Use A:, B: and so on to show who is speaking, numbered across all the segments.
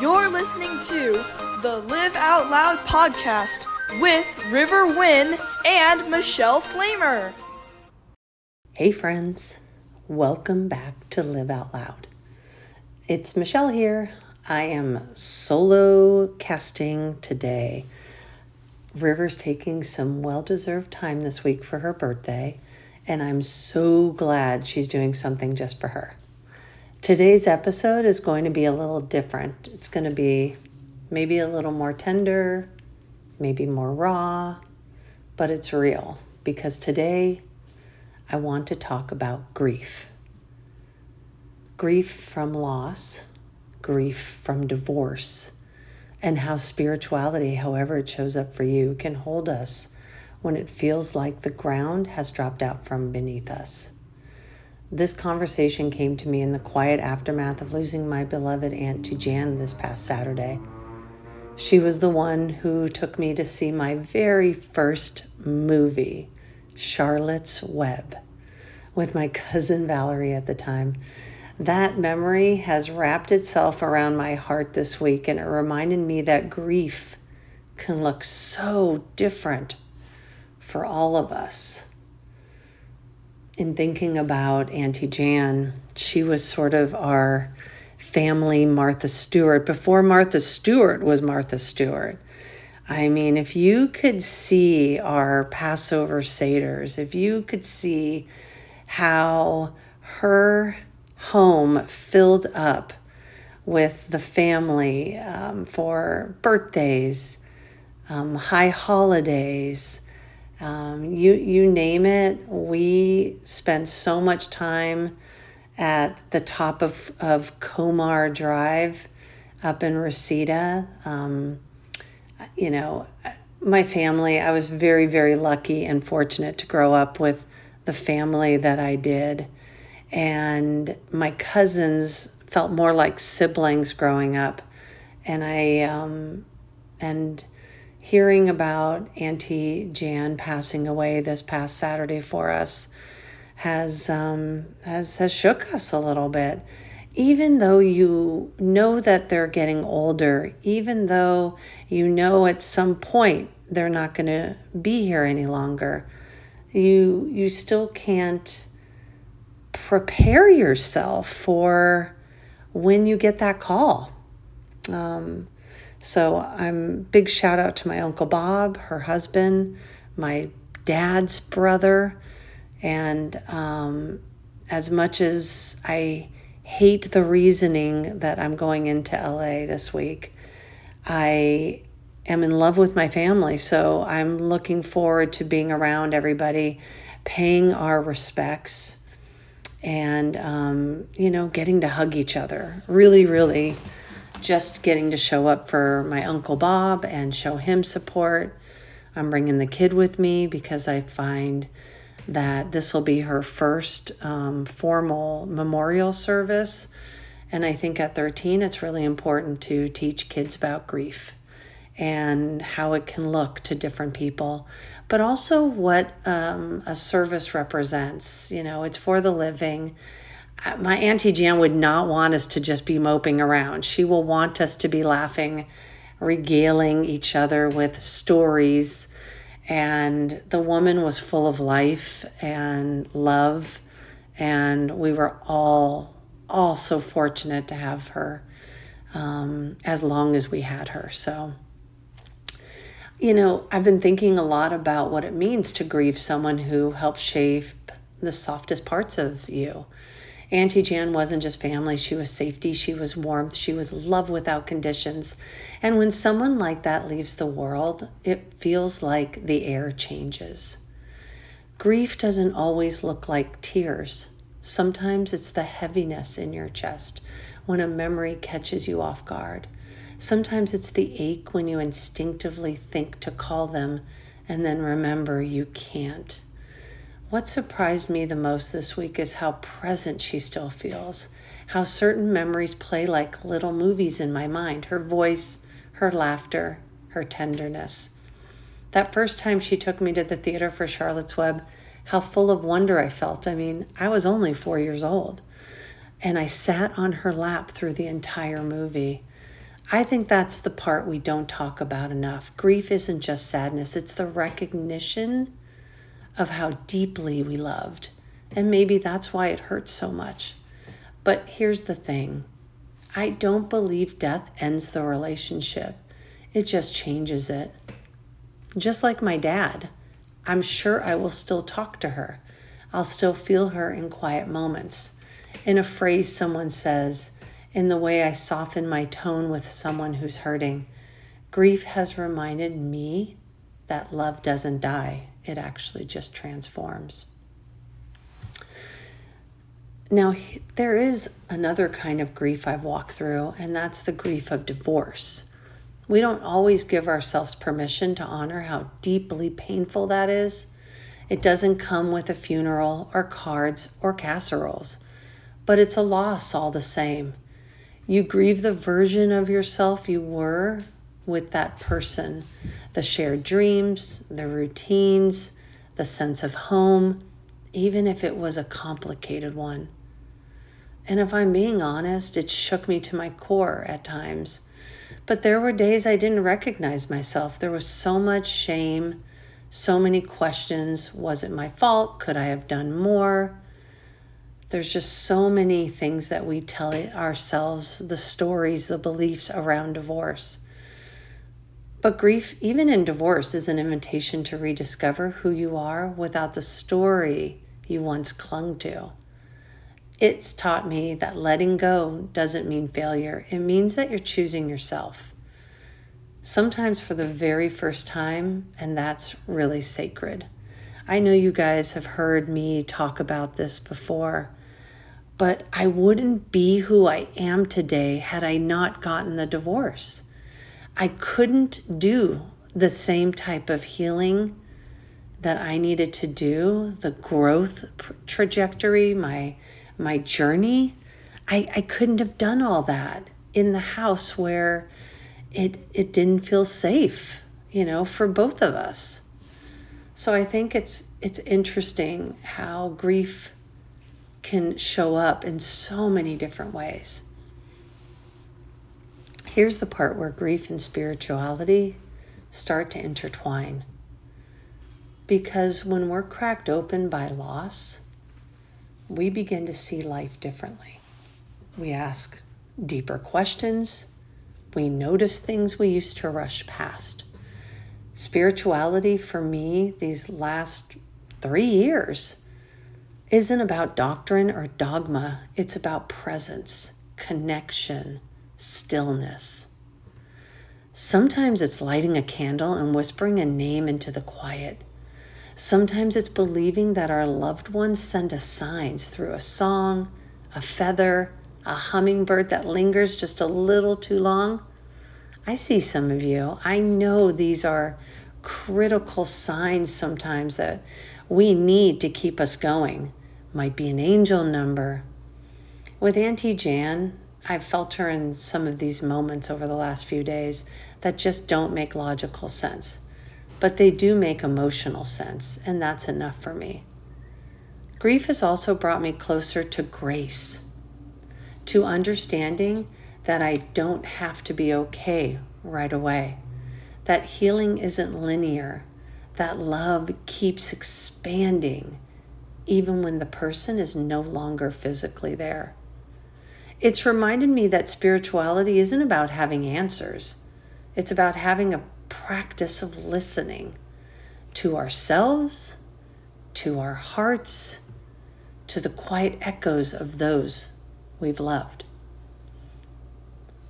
A: You're listening to the Live Out Loud podcast with River Wynn and Michele Flamer.
B: Hey friends, welcome back to Live Out Loud. It's Michele here. I am solo casting today. River's taking some well-deserved time this week for her birthday, and I'm so glad she's doing something just for her. Today's episode is going to be a little different. It's going to be maybe a little more tender, maybe more raw, but it's real because today I want to talk about grief. Grief from loss, grief from divorce, and how spirituality, however it shows up for you, can hold us when it feels like the ground has dropped out from beneath us. This conversation came to me in the quiet aftermath of losing my beloved Auntie Jan this past Saturday. She was the one who took me to see my very first movie, Charlotte's Web, with my cousin Valerie at the time. That memory has wrapped itself around my heart this week, and it reminded me that grief can look so different for all of us. In thinking about Auntie Jan, she was sort of our family Martha Stewart before Martha Stewart was Martha Stewart. I mean, if you could see our Passover Seders, if you could see how her home filled up with the family for birthdays, high holidays, you name it. We spent so much time at the top of Comar Drive up in Reseda. My family, I was very, very lucky and fortunate to grow up with the family that I did. And my cousins felt more like siblings growing up. And hearing about Auntie Jan passing away this past Saturday for us has shook us a little bit. Even though you know that they're getting older, even though you know at some point they're not going to be here any longer, you still can't prepare yourself for when you get that call. So I'm big shout out to my Uncle Bob, her husband, my dad's brother. And as much as I hate the reasoning that I'm going into LA this week, I am in love with my family. So I'm looking forward to being around everybody, paying our respects, and, getting to hug each other. Really, really just getting to show up for my Uncle Bob and show him support. I'm bringing the kid with me because I find that this will be her first formal memorial service. And I think at 13, it's really important to teach kids about grief and how it can look to different people, but also what a service represents. It's for the living. My Auntie Jan would not want us to just be moping around. She will want us to be laughing, regaling each other with stories. And the woman was full of life and love. And we were all so fortunate to have her as long as we had her. So, I've been thinking a lot about what it means to grieve someone who helped shape the softest parts of you. Auntie Jan wasn't just family. She was safety. She was warmth. She was love without conditions. And when someone like that leaves the world, it feels like the air changes. Grief doesn't always look like tears. Sometimes it's the heaviness in your chest when a memory catches you off guard. Sometimes it's the ache when you instinctively think to call them and then remember you can't. What surprised me the most this week is how present she still feels, how certain memories play like little movies in my mind, her voice, her laughter, her tenderness. That first time she took me to the theater for Charlotte's Web, how full of wonder I felt. I mean, I was only 4 years old, and I sat on her lap through the entire movie. I think that's the part we don't talk about enough. Grief isn't just sadness, it's the recognition of how deeply we loved. And maybe that's why it hurts so much. But here's the thing. I don't believe death ends the relationship. It just changes it. Just like my dad, I'm sure I will still talk to her. I'll still feel her in quiet moments. In a phrase someone says, in the way I soften my tone with someone who's hurting, grief has reminded me that love doesn't die. It actually just transforms. Now, there is another kind of grief I've walked through, and that's the grief of divorce. We don't always give ourselves permission to honor how deeply painful that is. It doesn't come with a funeral or cards or casseroles, but it's a loss all the same. You grieve the version of yourself you were with that person, the shared dreams, the routines, the sense of home, even if it was a complicated one. And if I'm being honest, it shook me to my core at times. But there were days I didn't recognize myself. There was so much shame, so many questions. Was it my fault? Could I have done more? There's just so many things that we tell ourselves, the stories, the beliefs around divorce. But grief, even in divorce, is an invitation to rediscover who you are without the story you once clung to. It's taught me that letting go doesn't mean failure. It means that you're choosing yourself. Sometimes for the very first time, and that's really sacred. I know you guys have heard me talk about this before, but I wouldn't be who I am today had I not gotten the divorce. I couldn't do the same type of healing that I needed to do, the growth trajectory, my journey. I couldn't have done all that in the house where it didn't feel safe, for both of us. So I think it's interesting how grief can show up in so many different ways. Here's the part where grief and spirituality start to intertwine. Because when we're cracked open by loss, we begin to see life differently. We ask deeper questions. We notice things we used to rush past. Spirituality for me these last 3 years isn't about doctrine or dogma. It's about presence, connection, stillness. Sometimes it's lighting a candle and whispering a name into the quiet. Sometimes it's believing that our loved ones send us signs through a song, a feather, a hummingbird that lingers just a little too long. I see some of you. I know these are critical signs sometimes that we need to keep us going. Might be an angel number. With Auntie Jan, I've felt her in some of these moments over the last few days that just don't make logical sense. But they do make emotional sense, and that's enough for me. Grief has also brought me closer to grace, to understanding that I don't have to be okay right away, that healing isn't linear, that love keeps expanding even when the person is no longer physically there. It's reminded me that spirituality isn't about having answers. It's about having a practice of listening to ourselves, to our hearts, to the quiet echoes of those we've loved.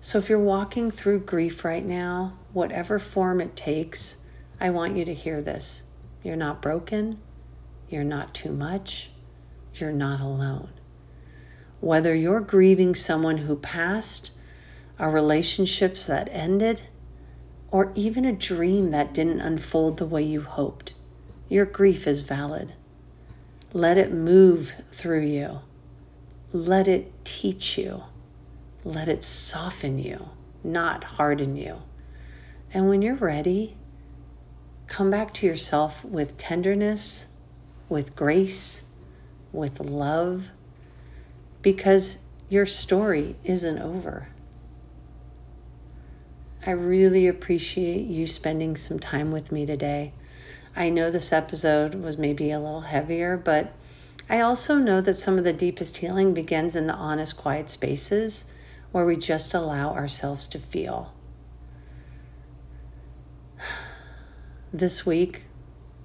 B: So if you're walking through grief right now, whatever form it takes, I want you to hear this. You're not broken. You're not too much. You're not alone. Whether you're grieving someone who passed, or relationships that ended, or even a dream that didn't unfold the way you hoped, your grief is valid. Let it move through you. Let it teach you. Let it soften you, not harden you. And when you're ready, come back to yourself with tenderness, with grace, with love, because your story isn't over. I really appreciate you spending some time with me today. I know this episode was maybe a little heavier, but I also know that some of the deepest healing begins in the honest, quiet spaces where we just allow ourselves to feel. This week,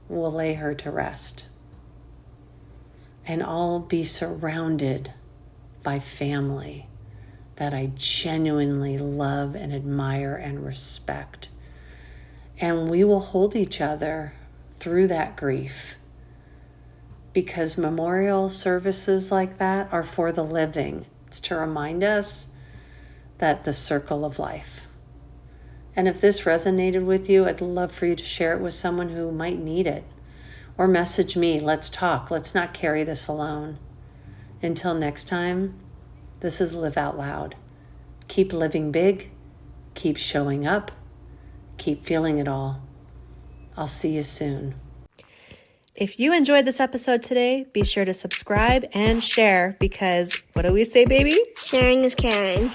B: we'll lay her to rest. And I'll be surrounded by family that I genuinely love and admire and respect. And we will hold each other through that grief, because memorial services like that are for the living. It's to remind us that the circle of life. And if this resonated with you, I'd love for you to share it with someone who might need it. Or message me. Let's talk. Let's not carry this alone. Until next time, this is Live Out Loud. Keep living big. Keep showing up. Keep feeling it all. I'll see you soon.
C: If you enjoyed this episode today, be sure to subscribe and share, because what do we say, baby?
D: Sharing is caring.